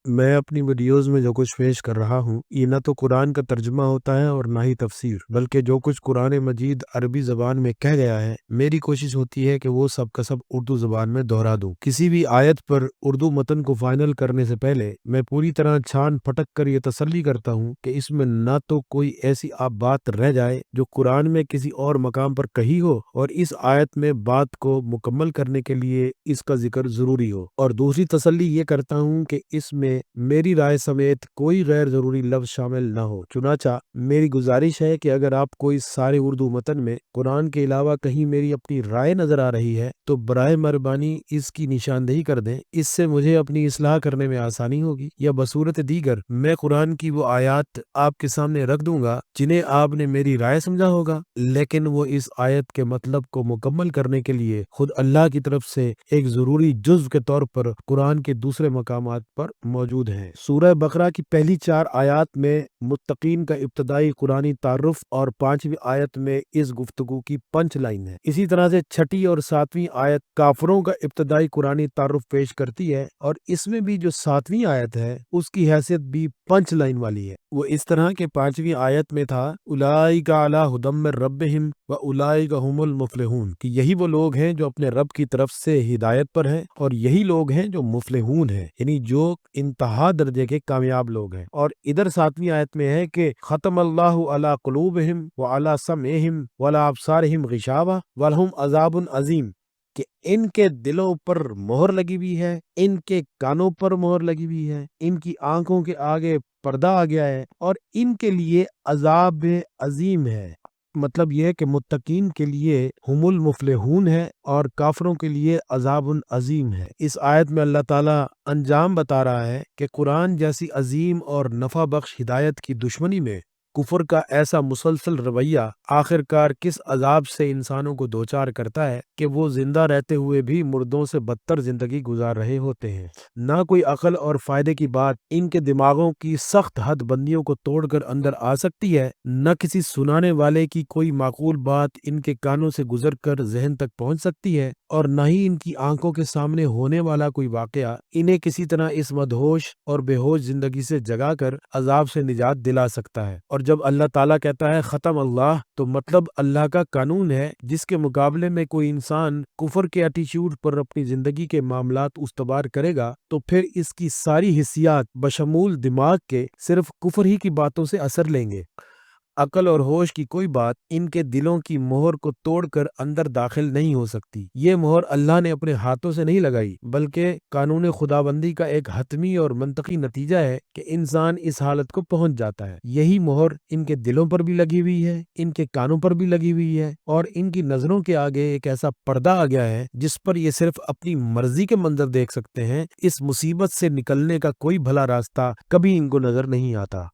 मैं अपनी वीडियोज़ में जो कुछ पेश कर रहा हूँ, ये ना तो कुरान का तर्जुमा होता है और ना ही तफ़सीर, बल्कि जो कुछ कुरान मजीद अरबी ज़बान में कह गया है, मेरी कोशिश होती है कि वो सब का सब उर्दू ज़बान में दोहरा दूँ। किसी भी आयत पर उर्दू मतन को फ़ाइनल करने से पहले मैं पूरी तरह छान-फटक कर ये तसल्ली करता हूँ कि इसमें ना तो कोई ऐसी बात रह जाए जो कुरान में किसी और मकाम पर कही हो और इस आयत में बात को मुकम्मल करने के लिए इसका ज़िक्र ज़रूरी हो, और दूसरी तसल्ली ये करता हूँ कि इसमें मेरी राय समेत कोई गैर ज़रूरी लफ्ज़ शामिल ना हो। चुनांचा मेरी गुजारिश है कि अगर आपको इस सारे उर्दू मतन में कुरान के अलावा कहीं मेरी अपनी राय नज़र आ रही है तो बराए मेहरबानी इसकी निशानदेही कर दें। इससे मुझे अपनी इस्लाह करने में आसानी होगी, या बसूरत दीगर मैं कुरान की वो आयत आपके सामने रख दूंगा जिन्हें आपने मेरी राय समझा होगा, लेकिन वो इस आयत के मतलब को मुकम्मल करने के लिए खुद अल्लाह की तरफ से एक ज़रूरी जुज़्व के तौर पर कुरान के दूसरे मकामात पर मौजूद हैं। सूरह बकरा की पहली 4 आयत में मुत्तकीन का इब्तदाई कुरानी तारुफ और 5वीं आयत में इस गुफ्तगू की पंच लाइन है। इसी तरह से 6ठी और 7वीं आयत काफरों का इब्तदाई कुरानी तारुफ पेश करती है, और इसमें भी जो 7वीं आयत है उसकी हैसियत भी पंच लाइन वाली है। वो इस तरह के 5वीं आयत में था, उलाइका अला हुदम मिर रब्बिहिम व उलाइका हुमुल मुफलिहून, कि यही वो लोग हैं जो अपने रब की तरफ से हिदायत पर हैं और यही लोग हैं जो मुफलिहून हैं, यानी जो इंतहा दर्जे के कामयाब लोग हैं। और इधर 7वीं आयत में है कि खतम अल्लाहु अला कुलूबिहिम व अला समइहिम व अला अब्सारिहिम गिशावा व लहुम अज़ाबुन अजीम, कि इनके दिलों पर मोहर लगी हुई है, इनके कानों पर मोहर लगी हुई है, इनकी आंखों के आगे पर्दा आ गया है और इनके लिए अजाब अजीम है। मतलब यह है कि मुत्तकीन के लिए हुमुल मुफलिहून है और काफरों के लिए अजाबुन अजीम है। इस आयत में अल्लाह ताला अंजाम बता रहा है कि कुरान जैसी अजीम और नफा बख्श हिदायत की दुश्मनी में कुफर का ऐसा मुसलसल रवैया आखिरकार किस अजाब से इंसानों को दोचार करता है कि वो जिंदा रहते हुए भी मुर्दों से बदतर जिंदगी गुजार रहे होते हैं। ना कोई अकल और फायदे की बात इनके दिमागों की सख्त हद बंदियों को तोड़कर अंदर आ सकती है, न किसी सुनाने वाले की कोई माकूल बात इनके कानों से गुजर कर जहन तक पहुंच सकती है, और न ही इनकी आंखों के सामने होने वाला कोई वाकया इन्हें किसी तरह इस मदहोश और बेहोश जिंदगी से जगाकर अजाब से निजात दिला सकता है। और जब अल्लाह ताला कहता है खत्म अल्लाह, तो मतलब अल्लाह का कानून है जिसके मुकाबले में कोई इंसान कुफर के एटीट्यूड पर अपनी जिंदगी के मामलात उस्तबार करेगा तो फिर इसकी सारी हिस्सियात बशमूल दिमाग के सिर्फ कुफर ही की बातों से असर लेंगे। अकल और होश की कोई बात इनके दिलों की मोहर को तोड़कर अंदर दाखिल नहीं हो सकती। ये मोहर अल्लाह ने अपने हाथों से नहीं लगाई, बल्कि कानून खुदाबंदी का एक हतमी और मंतकी नतीजा है कि इंसान इस हालत को पहुंच जाता है। यही मोहर इनके दिलों पर भी लगी हुई है, इनके कानों पर भी लगी हुई है, और इनकी नजरों के आगे एक ऐसा पर्दा आ गया है जिस पर ये सिर्फ अपनी मर्जी के मंजर देख सकते हैं। इस मुसीबत से निकलने का कोई भला रास्ता कभी इनको नजर नहीं आता।